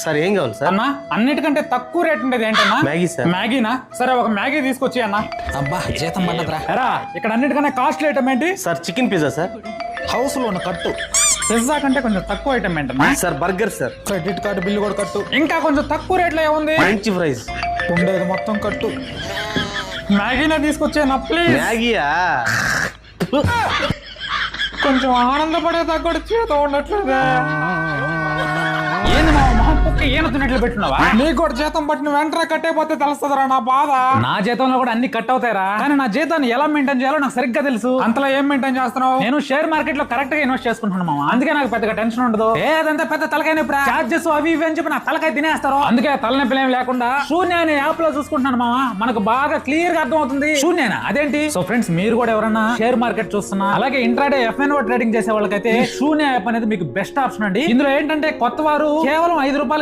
Sir ఏం కావాలి sir? అన్నా అన్నిటికంటే తక్కువ రేట్ ఉండేది ఏంటన్నా? Maggi sir. మ్యాగీనా? సరే ఒక మ్యాగీ తీసుకొచ్చి అన్న. అబ్బా జీతం పడ్డదిరా. ఎరా ఇక్కడ అన్నిటికన్నా కాస్ట్లీ ఐటమ్ ఏంటి? Sir chicken pizza sir. House loan కట్టు. పిజ్జా కంటే కొంచెం తక్కువ ఐటమ్ ఏంటన్నా? Sir burger sir. Credit card bill కూడా కట్టు. ఇంకా కొంచెం తక్కువ రేట్లో ఏముంది? French fries. ఉండేది మొత్తం కట్టు. మ్యాగీనే తీసుకొచ్చేనా ప్లీజ్? మ్యాగీయా? కొంచెం ఆనందపడే తగ్గడు చేత ఉండట్లేదే. ఏంది మా మొహం కుక్క ఈనతున్నట్లు పెట్టున్నావా? నీకు కూడా జీతం పట్టిన వెంటనే కట్టేపోతే తెలుస్తుందిరా నా బాధ. నా జీతంలో కూడా అన్ని కట్ అవుతాయిరా, కానీ నా జీతాన్ని ఎలా మెయింటైన్ చేయాలో నాకు సరిగ్గా తెలుసు. అంతలా ఏం మెయింటైన్ చేస్తున్నావు? నేను షేర్ మార్కెట్ లో కరెక్ట్ గా ఇన్వెస్ట్ చేసుకుంటున్నాను మామ, అందుకే నాకు పెద్దగా టెన్షన్ ఉండదు. ఏదంతా పెద్ద తలకాయ నొప్పి, చార్జెస్ అవి ఇవి అని చెప్పి నా తలకాయ తినేస్తారు. అందుకే తలనొప్పులు ఏం లేకుండా శూన్య అనే యాప్ లో చూసుకుంటున్నాను మామ. మనకు బాగా క్లియర్ గా అర్థం అవుతుంది. శూన్యనా అదేంటి? సో ఫ్రెండ్స్, మీరు కూడా ఎవరైనా షేర్ మార్కెట్ చూస్తున్నా, అలాగే ఇంట్రాడే FNO ట్రేడింగ్ చేసే వాళ్ళకైతే శూన్య యాప్ అనేది మీకు బెస్ట్ ఆప్షన్ అండి. ఇందులో ఏంటంటే కొత్త వారు కేవలం ₹5